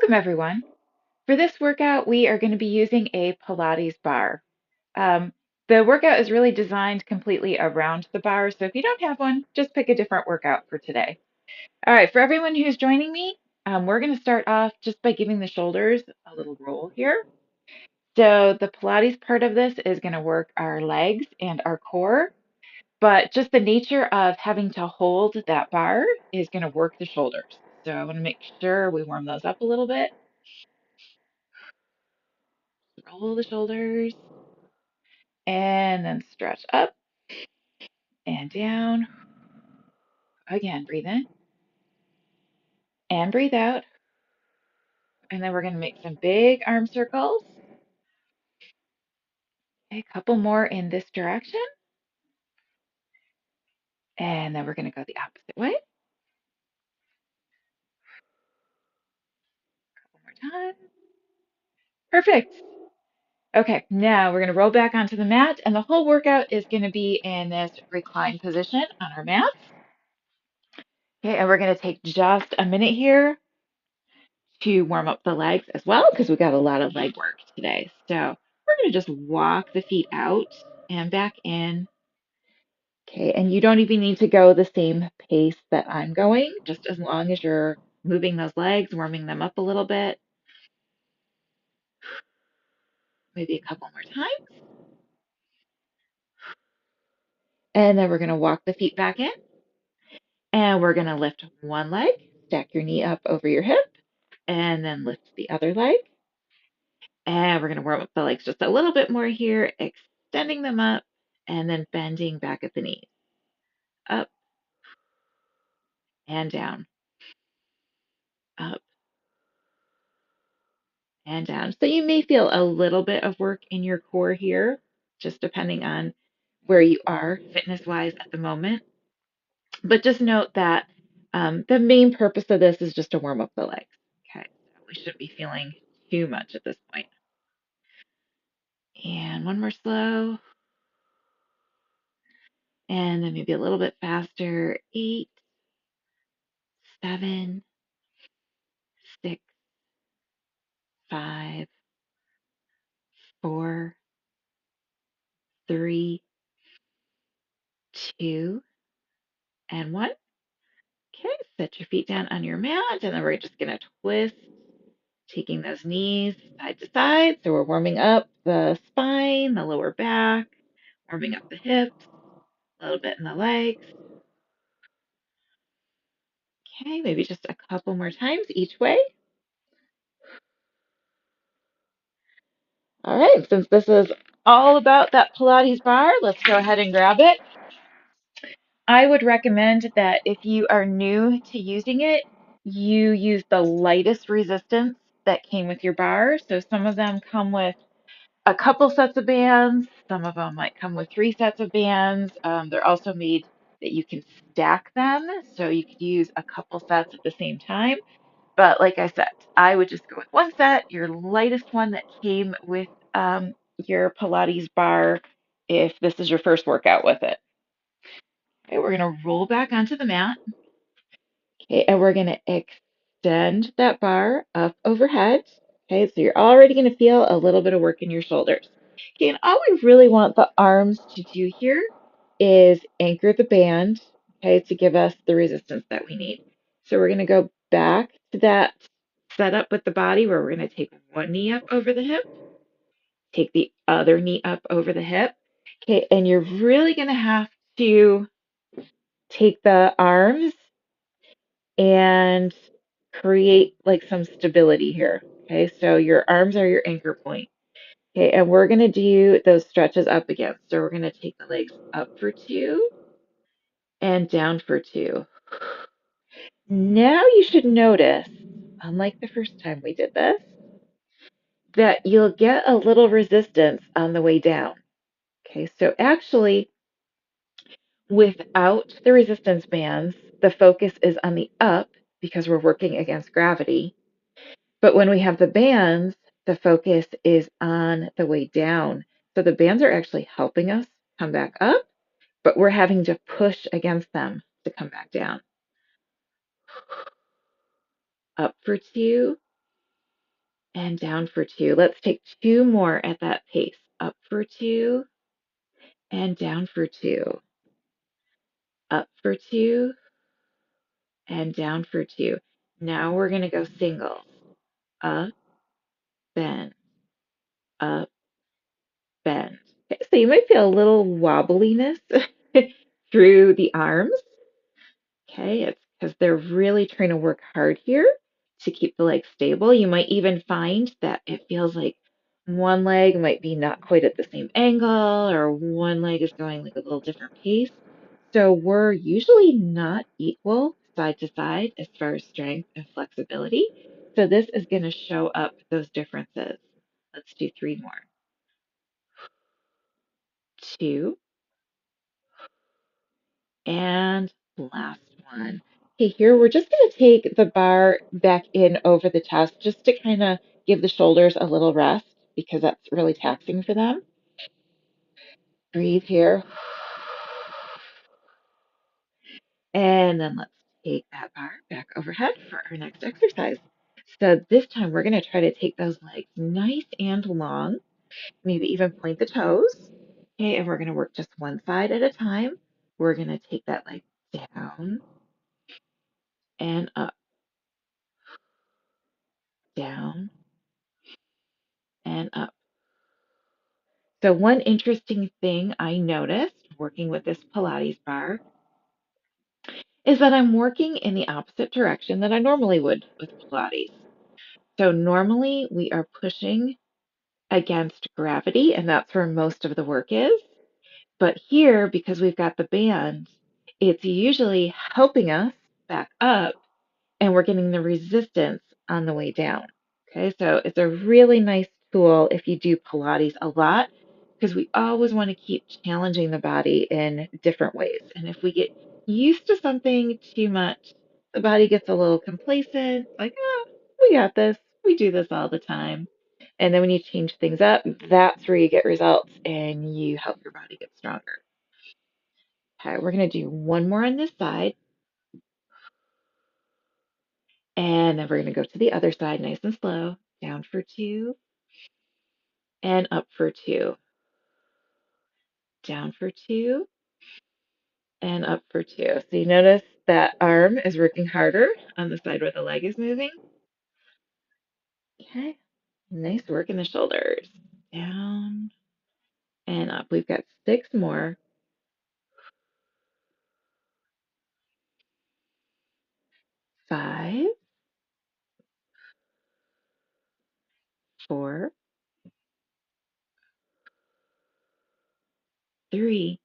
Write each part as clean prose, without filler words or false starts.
Welcome, everyone. For this workout, we are going to be using a Pilates bar. Um, the workout is really designed completely around the bar, so if you don't have one, just pick a different workout for today. All right, for everyone who's joining me, we're going to start off just by giving the shoulders a little roll here. So the Pilates part of this is going to work our legs and our core, but just the nature of having to hold that bar is going to work the shoulders. So I want to make sure we warm those up a little bit. Roll the shoulders and then stretch up and down. Again, breathe in and breathe out. And then we're going to make some big arm circles. A couple more in this direction. And then we're going to go the opposite way. One more time. Perfect. Okay, now we're going to roll back onto the mat, and the whole workout is going to be in this reclined position on our mats. Okay, and we're going to take just a minute here to warm up the legs as well because we got a lot of leg work today. So we're going to just walk the feet out and back in. Okay, and you don't even need to go the same pace that I'm going, just as long as you're moving those legs, warming them up a little bit. Maybe a couple more times. And then we're going to walk the feet back in. And we're going to lift one leg, stack your knee up over your hip, and then lift the other leg. And we're going to warm up the legs just a little bit more here, extending them up and then bending back at the knees. Up and down, up and down. So you may feel a little bit of work in your core here, just depending on where you are fitness wise at the moment. But just note that the main purpose of this is just to warm up the legs. Okay, so we shouldn't be feeling too much at this point. And one more slow. And then maybe a little bit faster. 8, 7, 6, 5, 4, 3, 2, and 1. Okay, set your feet down on your mat, and then we're just going to twist, taking those knees side to side. So we're warming up the spine, the lower back, warming up the hips, a little bit in the legs. Okay, maybe just a couple more times each way. All right, since this is all about that Pilates bar, let's go ahead and grab it. I would recommend that if you are new to using it, you use the lightest resistance that came with your bar. So some of them come with a couple sets of bands. Some of them might come with 3 sets of bands. They're also made that you can stack them. So you could use a couple sets at the same time. But like I said, I would just go with 1 set, your lightest one that came with your Pilates bar if this is your first workout with it. Okay, we're going to roll back onto the mat. Okay, and we're going to extend that bar up overhead. Okay, so you're already going to feel a little bit of work in your shoulders. Okay, and all we really want the arms to do here is anchor the band, okay, to give us the resistance that we need. So we're going to go back to that setup with the body where we're going to take one knee up over the hip, take the other knee up over the hip. Okay, and you're really going to have to take the arms and create like some stability here. Okay, so your arms are your anchor point. Okay, and we're going to do those stretches up again. So we're going to take the legs up for 2 and down for 2. Now you should notice, unlike the first time we did this, that you'll get a little resistance on the way down. Okay, so actually, without the resistance bands, the focus is on the up because we're working against gravity. But when we have the bands, the focus is on the way down. So the bands are actually helping us come back up, but we're having to push against them to come back down. Up for 2 and down for 2. Let's take 2 more at that pace. Up for 2 and down for 2. Up for 2 and down for 2. Now we're going to go singles. Up, bend, up, bend. Okay, so you might feel a little wobbliness through the arms. Okay, it's because they're really trying to work hard here to keep the leg stable. You might even find that it feels like one leg might be not quite at the same angle, or one leg is going like a little different pace. So we're usually not equal side to side as far as strength and flexibility. So this is going to show up those differences. Let's do 3 more. 2, and last one. Okay, here we're just going to take the bar back in over the chest just to kind of give the shoulders a little rest because that's really taxing for them. Breathe here. And then let's take that bar back overhead for our next exercise. So this time we're going to try to take those legs nice and long, maybe even point the toes. Okay, and we're going to work just one side at a time. We're going to take that leg down and up, down and up. So one interesting thing I noticed working with this Pilates bar is that I'm working in the opposite direction that I normally would with Pilates. So normally we are pushing against gravity, and that's where most of the work is. But here, because we've got the band, it's usually helping us back up and we're getting the resistance on the way down. Okay, so it's a really nice tool if you do Pilates a lot because we always want to keep challenging the body in different ways. And if we get used to something too much, the body gets a little complacent, like, oh, we got this. We do this all the time. And then when you change things up, that's where you get results and you help your body get stronger. Okay, we're going to do one more on this side. And then we're going to go to the other side nice and slow. Down for 2 and up for 2. Down for 2 and up for 2. So you notice that arm is working harder on the side where the leg is moving. Okay. Nice work in the shoulders. Down and up. We've got 6 more. 5, 4, 3,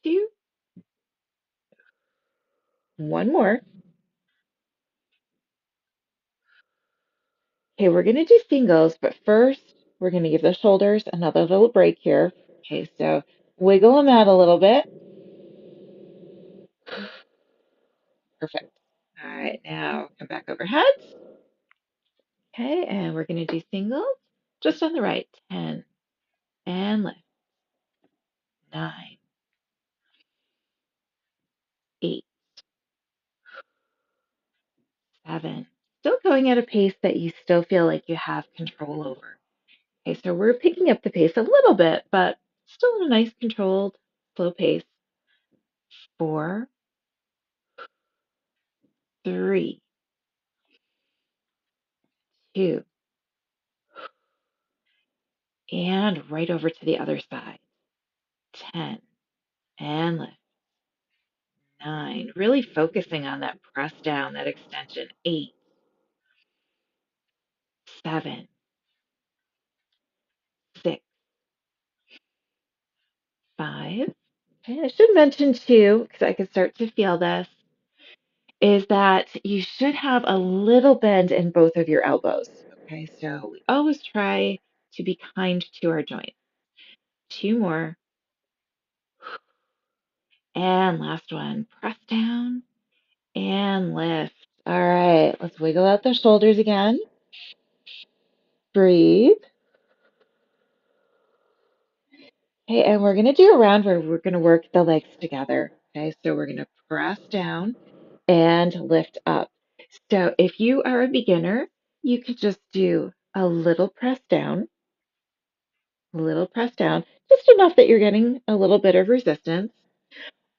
2, one more. Okay, we're going to do singles, but first we're going to give the shoulders another little break here. Okay, so wiggle them out a little bit. Perfect. All right, now come back overhead. Okay, and we're going to do singles just on the right. 10 and lift. 9, 8, 7. Still going at a pace that you still feel like you have control over. Okay, so we're picking up the pace a little bit, but still at a nice controlled, slow pace. 4, 3, 2, and right over to the other side. 10 and lift. 9. Really focusing on that press down, that extension. 8, 7, 6, 5. Okay, I should mention too, because I can start to feel this, is that you should have a little bend in both of your elbows. Okay, so we always try to be kind to our joints. 2 more. And last one. Press down and lift. All right, let's wiggle out the shoulders again. Breathe. Okay, and we're going to do a round where we're going to work the legs together. Okay, so we're going to press down and lift up. So if you are a beginner, you could just do a little press down, just enough that you're getting a little bit of resistance.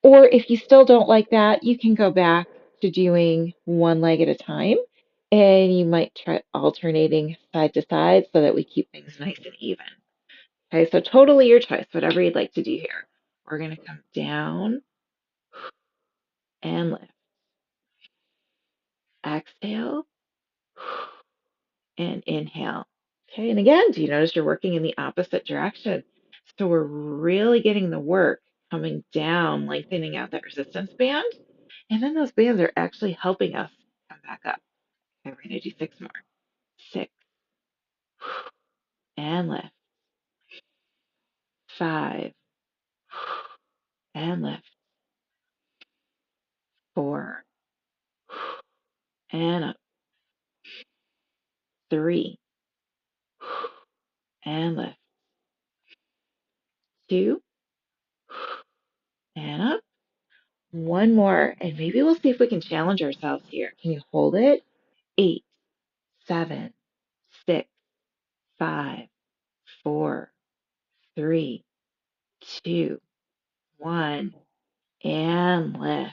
Or if you still don't like that, you can go back to doing one leg at a time. And you might try alternating side to side so that we keep things nice and even. Okay, so totally your choice, whatever you'd like to do here. We're going to come down and lift. Exhale and inhale. Okay, and again, do you notice you're working in the opposite direction? So we're really getting the work coming down, lengthening out that resistance band. And then those bands are actually helping us come back up. Okay, we're going to do 6 more. 6 and lift. 5 and lift. 4 and up. 3 and lift. 2 and up. One more, and maybe we'll see if we can challenge ourselves here. Can you hold it? 8, 7, 6, 5, 4, 3, 2, 1, and lift.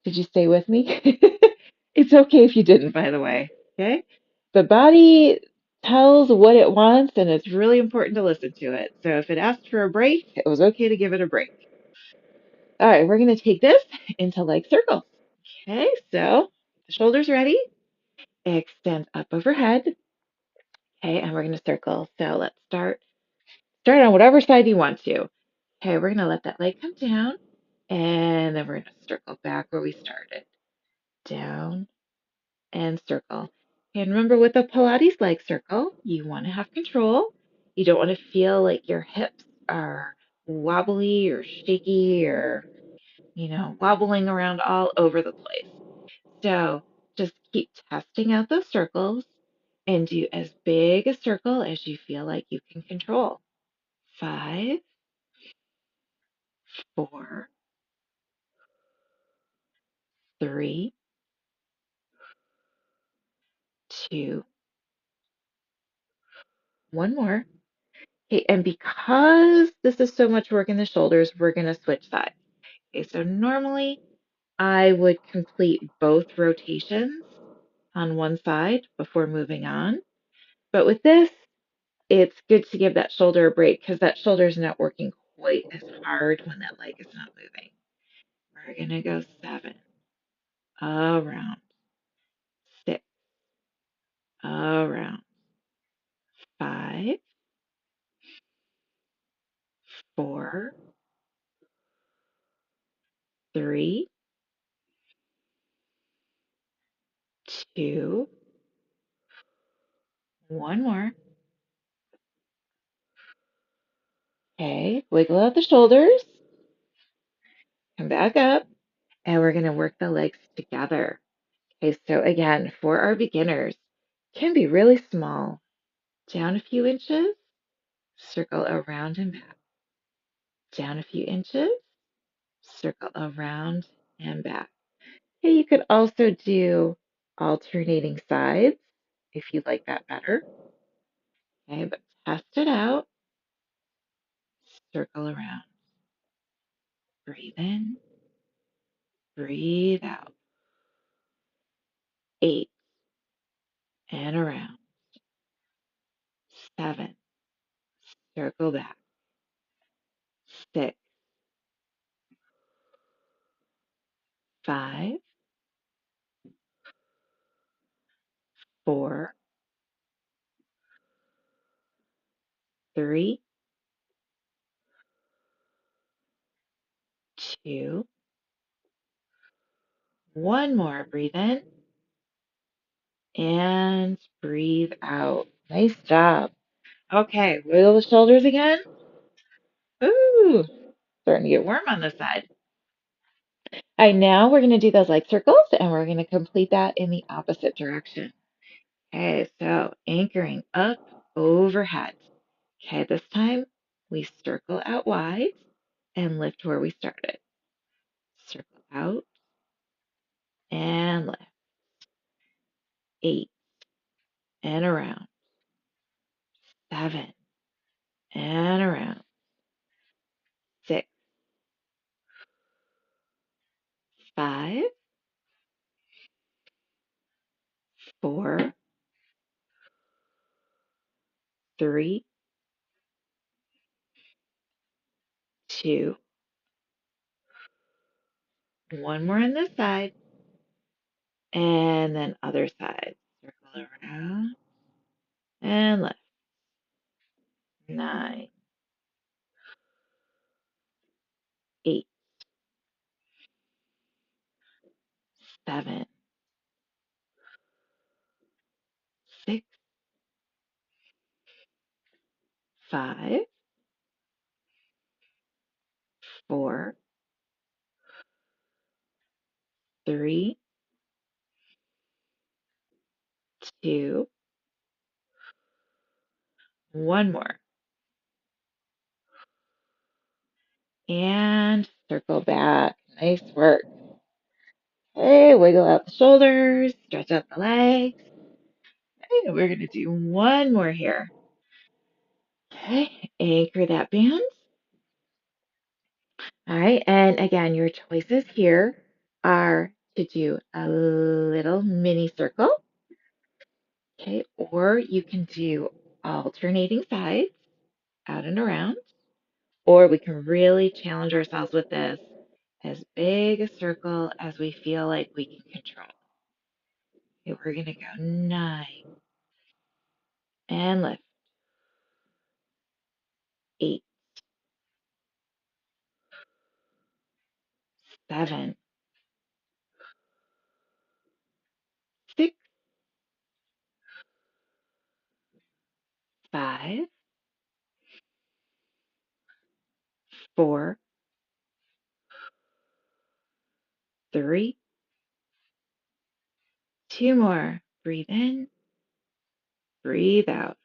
Did you stay with me? It's okay if you didn't, by the way. Okay? The body tells what it wants, and it's really important to listen to it. So if it asked for a break, it was okay to give it a break. All right, we're going to take this into leg circles. Okay, so the shoulders ready. Extend up overhead. Okay, and we're going to circle. So let's start on whatever side you want to. Okay, we're going to let that leg come down, and then we're going to circle back where we started. Down and circle. And remember, with a Pilates leg circle, you want to have control. You don't want to feel like your hips are wobbly or shaky or, wobbling around all over the place. So just keep testing out those circles and do as big a circle as you feel like you can control. 5, 4, 3, 2, one more. Okay, and because this is so much work in the shoulders, we're going to switch sides. Okay, so normally I would complete both rotations on one side before moving on. But with this, it's good to give that shoulder a break because that shoulder is not working quite as hard when that leg is not moving. We're going to go 7, around, 6, around, 5, 4, 3, 2, one more. Okay, wiggle out the shoulders, come back up, and we're going to work the legs together. Okay, so again, for our beginners, can be really small. Down a few inches, circle around and back. Down a few inches, circle around and back. Okay, you could also do alternating sides if you like that better. Okay, but test it out. Circle around. Breathe in, breathe out. 8 and around. 7, circle back. 6, 5, 4, 3, 2, one more. Breathe in and breathe out. Nice job. Okay, wiggle the shoulders again. Ooh, starting to get warm on this side. All right, now we're going to do those leg circles and we're going to complete that in the opposite direction. Okay, so anchoring up overhead. Okay, this time we circle out wide and lift where we started. Circle out and lift. and around. 7 and around. 6, 5, 4, 3, 2, one more on this side, and then other side. Circle around and left. 9, 8, 7, 6, 5, 4, 3, 2, one more. And circle back. Nice work. Okay, wiggle out the shoulders, stretch out the legs. Okay, we're going to do one more here. Okay, anchor that band. All right, and again, your choices here are to do a little mini circle, okay, or you can do alternating sides out and around, or we can really challenge ourselves with this as big a circle as we feel like we can control. Okay, we're going to go 9 and lift, 8, 7, 6, 5, 4, 3, 2 more. Breathe in, breathe out.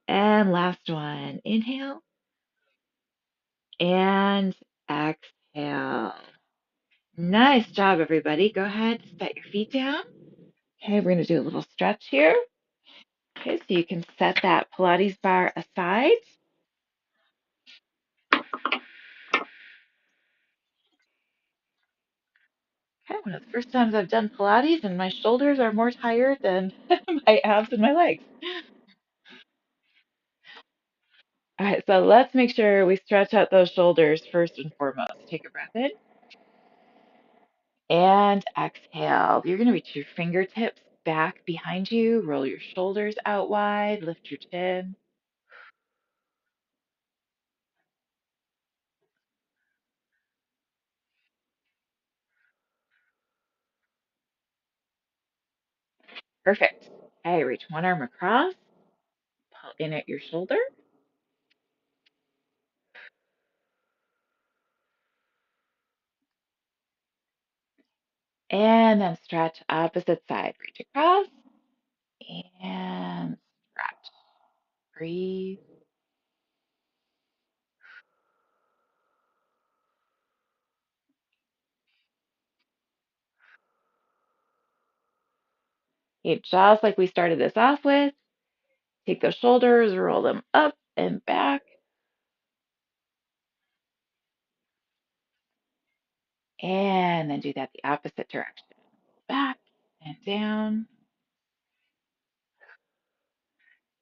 And last one. Inhale and exhale. Nice job, everybody. Go ahead, set your feet down. Okay, we're going to do a little stretch here. Okay, so you can set that Pilates bar aside. Okay, one of the first times I've done Pilates, and my shoulders are more tired than my abs and my legs. All right, so let's make sure we stretch out those shoulders first and foremost. Take a breath in and exhale. You're going to reach your fingertips back behind you, roll your shoulders out wide, lift your chin. Perfect. Okay, reach one arm across, pull in at your shoulder, and then stretch opposite side. Reach across and stretch. Breathe. Okay, just like we started this off with, take those shoulders, roll them up and back, and then do that the opposite direction. Back and down.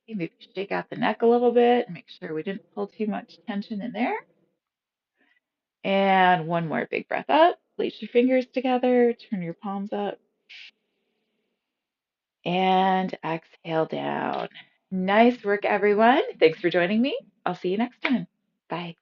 Okay, maybe shake out the neck a little bit, make sure we didn't pull too much tension in there. And one more big breath up. Place your fingers together, turn your palms up, and exhale down. Nice work, everyone. Thanks for joining me. I'll see you next time. Bye.